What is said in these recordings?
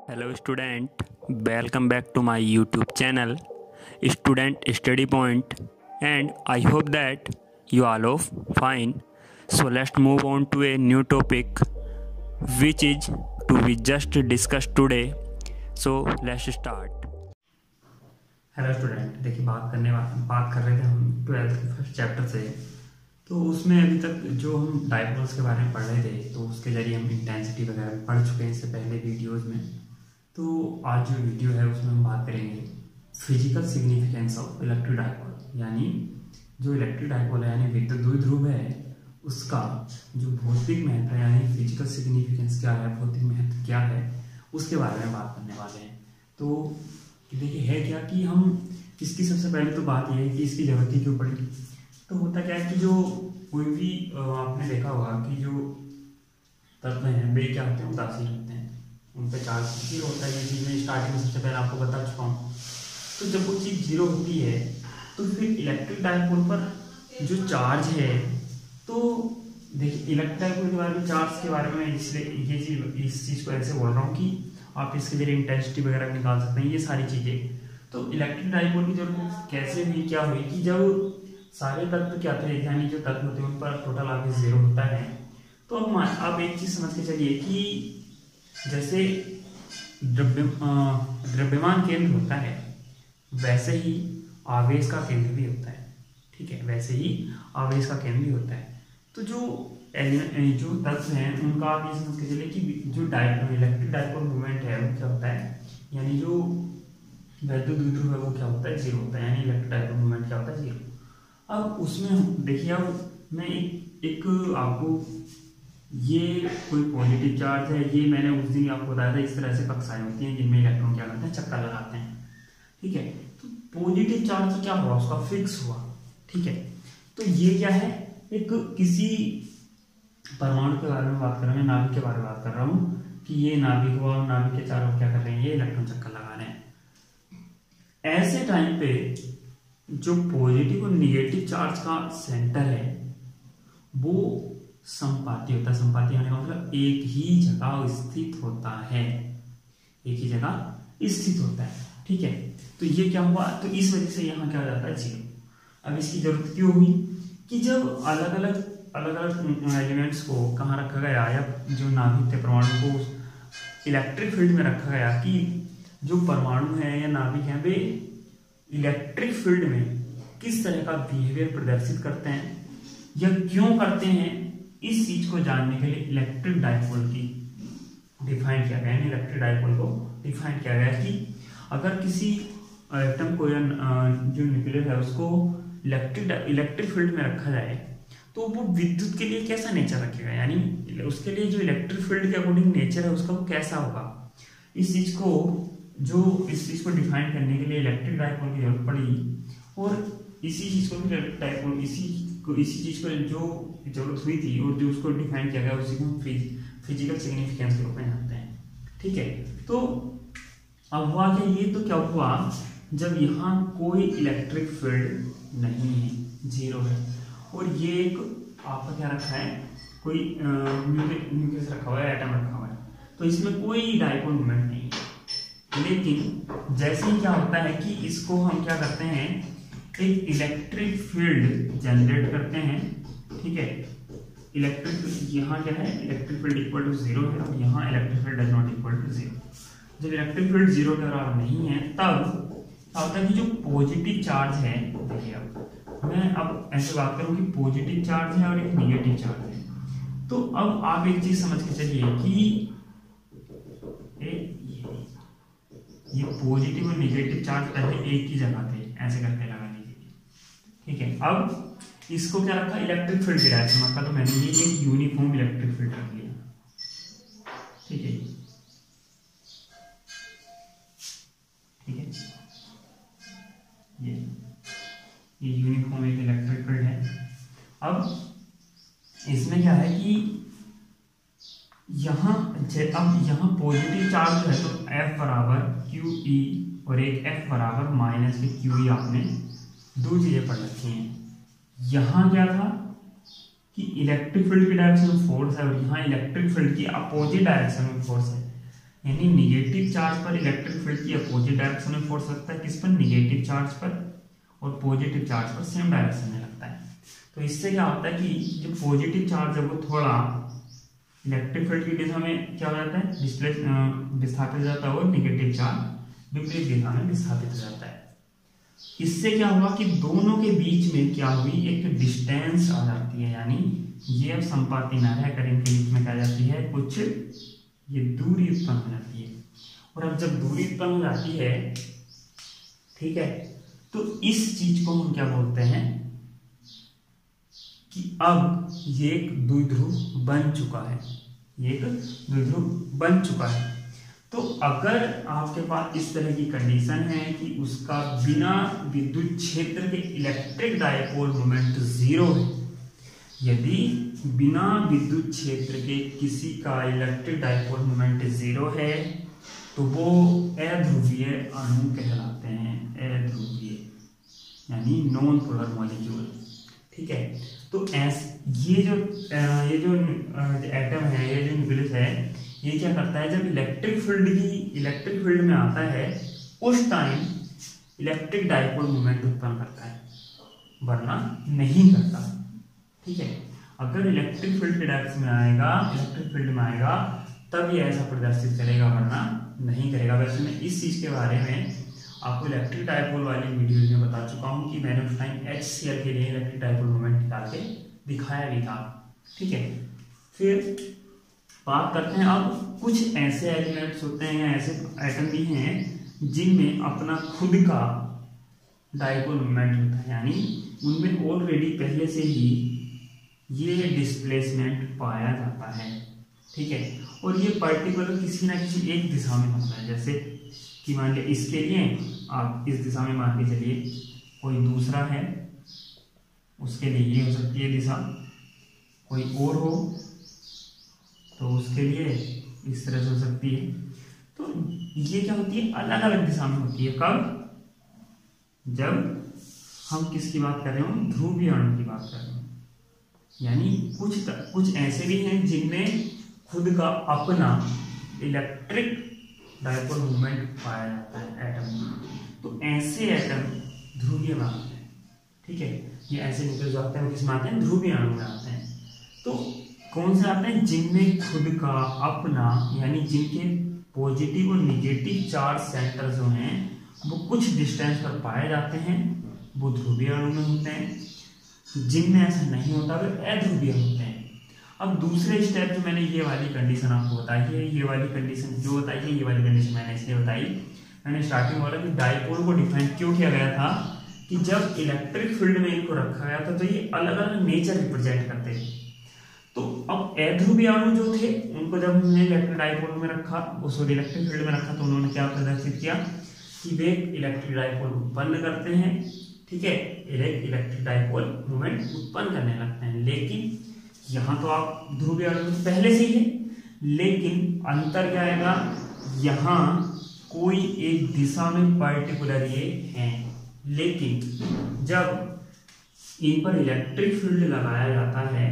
Hello student, welcome back to my YouTube channel Student Study Point, and I hope that you all are fine. So let's move on to a new topic which is to be just discussed today. So let's start. Hello student, देखिए बात कर रहे थे हम 12th के first chapter से। तो उसमें अभी तक जो हम डायपोल्स के बारे में पढ़ रहे थे तो उसके जरिए हम इंटेंसिटी वगैरह भी पढ़ चुके हैं इससे पहले वीडियोस में। तो आज जो वीडियो है उसमें हम बात करेंगे physical significance of electric dipole, यानी जो इलेक्ट्रिक डायपोल है यानी विद्युत द्विध्रुव है उसका जो भौतिक महत्व है यानी फिजिकल सिग्निफिकेंस क्या है, भौतिक महत्व क्या है, उसके बारे में बात करने वाले हैं। तो देखिए है क्या कि हम इसकी सबसे पहले तो बात यह है कि इसकी जरूरत ही क्यों पड़ी। तो होता क्या है कि जो कोई भी आपने देखा होगा कि जो तत्व हैं वे क्या होते हैं, उदासीन होते हैं, उन पर चार्ज जीरो होता है। ये चीज़ मैं स्टार्टिंग में सबसे पहले आपको बता चुका हूँ। तो जब वो चीज़ जीरो होती है तो फिर इलेक्ट्रिक डायपोल पर जो चार्ज है, तो देखिए इलेक्ट्रिक डायपोल के बारे में, चार्ज के बारे में, इसलिए ये चीज़ इस चीज़ को ऐसे बोल रहा हूँ कि आप इसके जरिए इंटेंसिटी वगैरह निकाल सकते हैं, ये सारी चीज़ें। तो इलेक्ट्रिक डायपोल की जरूरत कैसे हुई, क्या हुई कि जब सारे तत्व क्या थे, यानी जो तत्व होते हैं उन पर टोटल आगे जीरो होता है। तो अब आप एक चीज समझ के चलिए कि जैसे द्रव्यमान केंद्र होता है वैसे ही आवेश का केंद्र भी होता है। ठीक है, वैसे ही आवेश का केंद्र भी होता है। तो जो तत्व हैं उनका आप ये समझ के चलिए कि जो इलेक्ट्रिक डायपोल मूवमेंट है वो क्या होता है, यानी जो वैद्युत द्विध्रुव है वो क्या होता है, जीरो होता है, यानी इलेक्ट्रिक डायपोल मूवमेंट क्या होता है, जीरो। अब उसमें देखिए, अब मैं एक आपको, ये कोई पॉजिटिव चार्ज है, ये मैंने उस दिन आपको बताया था, इस तरह से कक्षाएं होती हैं जिनमें इलेक्ट्रॉन क्या करते हैं, चक्कर लगाते हैं। ठीक है, तो पॉजिटिव चार्ज क्या हुआ, उसका फिक्स हुआ। ठीक है, तो ये क्या है, एक किसी परमाणु के बारे में बात कर रहे हैं, नाभिक के बारे में बात कर रहा हूँ कि ये नाभिक हुआ, नाभिक के चारों क्या कर रहे हैं, ये इलेक्ट्रॉन चक्कर लगा रहे हैं। ऐसे टाइम पे जो पॉजिटिव और निगेटिव चार्ज का सेंटर है वो संपाती होता है। संपाती होने का मतलब एक ही जगह स्थित होता है, एक ही जगह स्थित होता है। ठीक है, तो ये क्या हुआ, तो इस वजह से यहाँ क्या हो जाता है, जीरो। अब इसकी जरूरत क्यों हुई कि जब अलग अलग एलिमेंट्स को कहाँ रखा गया, या जो नाभिक थे परमाणु को इलेक्ट्रिक फील्ड में रखा गया कि जो परमाणु है या नाभिक है वे इलेक्ट्रिक फील्ड में किस तरह का बिहेवियर प्रदर्शित करते हैं या क्यों करते हैं, इस चीज को जानने के लिए इलेक्ट्रिक डायपोल की डिफाइन किया गया। इलेक्ट्रिक डायपोल को डिफाइन किया गया कि अगर किसी एटम को या जो न्यूक्लियर है उसको इलेक्ट्रिक फील्ड में रखा जाए तो वो विद्युत के लिए कैसा नेचर रखेगा, यानी उसके लिए जो इलेक्ट्रिक फील्ड के अकॉर्डिंग नेचर है उसका वो कैसा होगा। इस चीज को डिफाइन करने के लिए इलेक्ट्रिक डायपोल की जरूरत पड़ी, और इसी चीज को डायपोल इसी चीज को जो जरूरत हुई थी और जो उसको डिफाइन किया गया उसी को हम फिजिकल सिग्निफिकेंस के रूप में जानते हैं। ठीक है, तो अब हुआ क्या, ये तो क्या हुआ जब यहाँ कोई इलेक्ट्रिक फील्ड नहीं है, जीरो है, और ये एक आपका क्या रखा है, कोई न्यूक्लियस रखा हुआ है, एटम रखा हुआ है, तो इसमें कोई डायपोल मोमेंट नहीं है। लेकिन जैसे ही क्या होता है कि इसको हम क्या करते हैं, एक इलेक्ट्रिक फील्ड जनरेट करते हैं। ठीक है, इलेक्ट्रिक फील्ड यहाँ क्या है, electric field equal to zero है, और यहाँ electric field does not equal to zero. जब इलेक्ट्रिक फील्ड जीरो के बराबर नहीं है तब क्या होता है कि जो पॉजिटिव चार्ज है, देखिए अब मैं अब ऐसे बात करूं कि पॉजिटिव चार्ज है और एक निगेटिव चार्ज है। तो अब आप एक चीज समझ के चलिए कि ये पॉजिटिव और निगेटिव चार्ज पहले एक ही जगह थे, ऐसे करके लगा लीजिए। ठीक है, अब इसको क्या रखा, इलेक्ट्रिक फील्ड की डायरेक्शन रखा, तो मैंने ये एक यूनिफॉर्म इलेक्ट्रिक फील्ड रख लिया। ठीक है, ठीक है, ये यूनिफॉर्म एक इलेक्ट्रिक फील्ड है। अब इसमें क्या है कि यहाँ पॉजिटिव चार्ज है तो F बराबर QE और एक F बराबर माइनस के QE, आपने दो चीजें पढ़ रखी हैं। यहाँ क्या था कि इलेक्ट्रिक फील्ड की डायरेक्शन में फोर्स है और यहाँ इलेक्ट्रिक फील्ड की अपोजिट डायरेक्शन में फोर्स है। यानी निगेटिव चार्ज पर इलेक्ट्रिक फील्ड की अपोजिट डायरेक्शन में फोर्स लगता है, किस पर, निगेटिव चार्ज पर, और पॉजिटिव चार्ज पर सेम डायरेक्शन में लगता है। तो इससे क्या होता है कि जो पॉजिटिव चार्ज है वो थोड़ा इलेक्ट्रिक फील्ड की दिशा में क्या हो जाता है, विस्थापित हो जाता है, और निगेटिव चार्ज विपरीत दिशा में विस्थापित हो जाता है। इससे क्या हुआ कि दोनों के बीच में क्या हुई, एक डिस्टेंस आ जाती है, यानी ये अब संपाती ना रहकर इनके बीच में क्या जाती है, कुछ ये दूरी उत्पन्न हो जाती है। और अब जब दूरी उत्पन्न हो जाती है, ठीक है, तो इस चीज को हम क्या बोलते हैं कि अब ये एक द्विध्रुव बन चुका है, ये एक द्विध्रुव बन चुका है। तो अगर आपके पास इस तरह की कंडीशन है कि उसका बिना विद्युत क्षेत्र के इलेक्ट्रिक डायपोल मोमेंट जीरो है, यदि बिना विद्युत क्षेत्र के किसी का इलेक्ट्रिक डायपोल मोमेंट जीरो है तो वो अध्रुवीय अणु कहलाते हैं, अध्रुवीय यानी नॉन पोलर मॉलिक्यूल। ठीक है, तो ये जो एटम है, ये जो न्यूक्लियस है, ये क्या करता है, जब इलेक्ट्रिक फील्ड में आता है उस टाइम इलेक्ट्रिक डायपोल मोमेंट उत्पन्न करता है, वरना नहीं करता। ठीक है, अगर इलेक्ट्रिक फील्ड के डायरेक्शन में आएगा, इलेक्ट्रिक फील्ड में आएगा, तब ये ऐसा प्रदर्शित करेगा, वरना नहीं करेगा। वैसे मैं इस चीज के बारे में आपको इलेक्ट्रिक डायपोल वाली वीडियो में बता चुका हूँ कि मैंने उस टाइम HCl के लिए इलेक्ट्रिक डायपोल मोमेंट निकाल के दिखाया भी था। ठीक है, फिर बात करते हैं अब कुछ ऐसे एलिमेंट्स होते हैं, ऐसे एटम भी हैं जिनमें अपना खुद का डायपोल मोमेंट होता है, यानी उनमें ऑलरेडी पहले से ही ये डिस्प्लेसमेंट पाया जाता है। ठीक है, और ये पर्टिकुलर किसी ना किसी एक दिशा में होता है, जैसे कि मान लिया इसके लिए आप इस दिशा में मान के चलिए, कोई दूसरा है उसके लिए ये हो सकती है दिशा, कोई और हो तो उसके लिए इस तरह से हो सकती है। तो ये क्या होती है, अलग अलग दिशा में होती है। कब, जब हम किसकी बात कर रहे हो, ध्रुवीय अणु की बात कर रहे हो। यानी कुछ ऐसे भी हैं जिनमें खुद का अपना इलेक्ट्रिक डायपोल मोमेंट पाया जाता है एटम में, तो ऐसे एटम ध्रुवीय में आते हैं। ठीक है, ये ऐसे न्यूक्लियस जो आते हैं वो किसमें आते हैं, ध्रुवीय अणु में आते हैं। तो कौन से आते हैं, जिनमें खुद का अपना, यानी जिनके पॉजिटिव और निगेटिव चार्ज सेंटर जो हैं वो कुछ डिस्टेंस पर पाए जाते हैं, वो ध्रुवीय अणु में होते हैं। जिनमें ऐसा नहीं होता वे अध्रुवीय होते हैं। अब दूसरे स्टेप जो मैंने ये वाली कंडीशन आपको बताई है, ये वाली कंडीशन जो बताई है, ये वाली कंडीशन मैंने इसलिए बताई, मैंने स्टार्टिंग बोला कि डायपोल को डिफाइन क्यों किया गया था कि जब इलेक्ट्रिक फील्ड में इनको रखा गया था तो ये अलग अलग नेचर रिप्रेजेंट करते थे। तो अब अध्रुवीय अणु जो थे उनको जब हमने इलेक्ट्रिक डायपोल में रखा, सॉरी इलेक्ट्रिक फील्ड में रखा, तो उन्होंने क्या प्रदर्शित किया कि वे इलेक्ट्रिक डायपोल उत्पन्न करते हैं। ठीक है, इलेक्ट्रिक डायपोल मोमेंट उत्पन्न करने लगते हैं। लेकिन यहाँ तो आप ध्रुवीय अणु पहले से ही है, लेकिन अंतर क्या आएगा, यहाँ कोई एक दिशा में पर्टिकुलर ये हैं, लेकिन जब इन पर इलेक्ट्रिक फील्ड लगाया जाता है,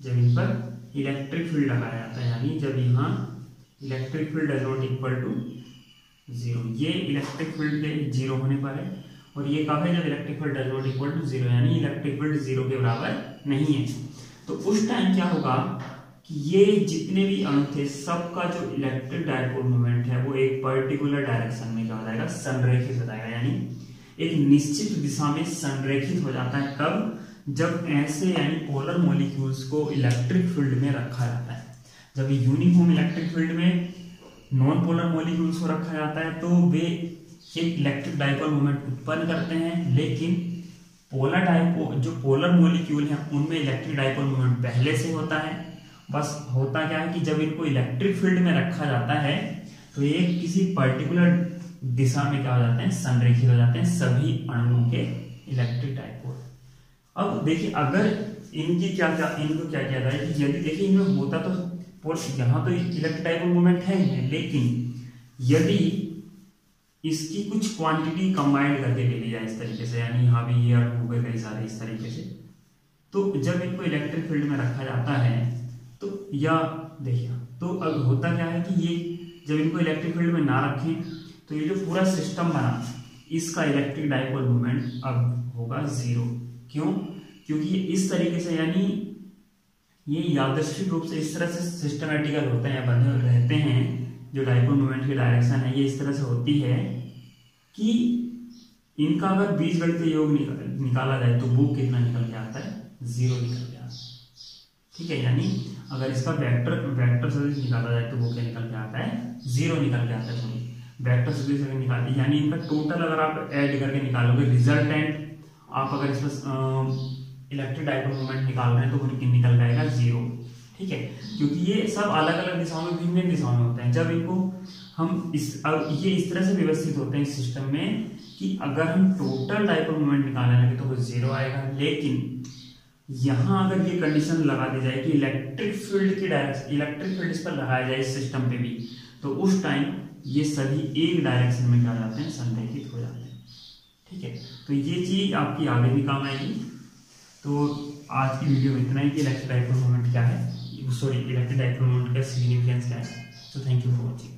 जब इन पर इलेक्ट्रिक फील्ड लगाया जाता है, यानी जब यहाँ electric field is not equal to zero, ये इलेक्ट्रिक फील्ड के जीरो होने पर है, और ये कब है, जब electric field is not equal to zero, यानी इलेक्ट्रिक फील्ड जीरो के बराबर नहीं है। तो उस टाइम क्या होगा कि ये जितने भी अणु थे सबका जो इलेक्ट्रिक डायपोल मोमेंट है वो एक पर्टिकुलर डायरेक्शन में क्या हो जाएगा, संरेखित हो जाएगा, यानी एक निश्चित दिशा में संरेखित हो जाता है। कब, जब ऐसे यानी पोलर मॉलिक्यूल्स को इलेक्ट्रिक फील्ड में रखा जाता है। जब यूनिफॉर्म इलेक्ट्रिक फील्ड में नॉन पोलर मॉलिक्यूल्स को रखा जाता है तो वे एक इलेक्ट्रिक डायपोल मोमेंट उत्पन्न करते हैं, लेकिन पोलर डायपोल जो पोलर मॉलिक्यूल हैं उनमें इलेक्ट्रिक डायपोल मोमेंट पहले से होता है। बस होता क्या है कि जब इनको इलेक्ट्रिक फील्ड में रखा जाता है तो ये किसी पर्टिकुलर दिशा में क्या हो जाते हैं, संरेखित हो जाते हैं सभी अणुओं के इलेक्ट्रिक डायपोल। अब देखिए, अगर इनको क्या किया जाए कि यदि देखिए इनमें होता तो यहाँ तो इलेक्ट्रिक डायपोल मोमेंट है ही, लेकिन यदि इसकी कुछ क्वांटिटी कंबाइंड करके ले ली जाए इस तरीके से, यानी यहाँ भी ये अणु हो गए कई सारे इस तरीके से, तो जब इनको इलेक्ट्रिक फील्ड में रखा जाता है तो या देखिए तो अब होता क्या है कि ये जब इनको इलेक्ट्रिक फील्ड में ना रखें तो ये जो पूरा सिस्टम बना इसका इलेक्ट्रिक डाइपोल मोमेंट अब होगा जीरो। क्यों? क्योंकि ये इस तरीके से, यानी ये यादृच्छिक रूप से इस तरह से सिस्टमेटिकल होते हैं, बंधे रहते हैं। जो डाइपोल मोमेंट की डायरेक्शन है ये इस तरह से होती है कि इनका अगर बीजगणितीय योग निकाला जाए तो वो कितना निकल के आता है? जीरो निकल के आता है। ठीक है, यानी अगर इसका वेक्टर सदिश निकाला जाए तो वो क्या निकल के आता है? जीरो निकल के आता है। वेक्टर सदिश अगर निकालते, यानी इनका टोटल अगर आप ऐड करके निकालोगे रिजल्टेंट, आप अगर इसमें इलेक्ट्रिक डाइपोल मोमेंट निकाल रहे हैं तो वो निकल जाएगा जीरो। ठीक है, क्योंकि ये सब अलग अलग दिशाओं में, भिन्न भिन्न दिशाओं में होते हैं। जब इनको हम ये इस तरह से व्यवस्थित होते हैं इस सिस्टम में कि अगर हम टोटल डाइपोल मोमेंट निकालने लगे तो वो जीरो आएगा। लेकिन यहाँ अगर ये कंडीशन लगा दी जाए कि इलेक्ट्रिक फील्ड इस पर लगाया जाए इस सिस्टम पे भी, तो उस टाइम ये सभी एक डायरेक्शन में क्या जाते हैं? संरेखित हो जाते हैं। ठीक है, तो ये चीज आपकी आगे भी काम आएगी। तो आज की वीडियो में इतना ही कि इलेक्ट्रिक डाइपोल मोमेंट क्या है, इलेक्ट्रिक डाइपोल मोमेंट का सिग्निफिकेंस क्या है। तो थैंक यू फॉर वॉचिंग।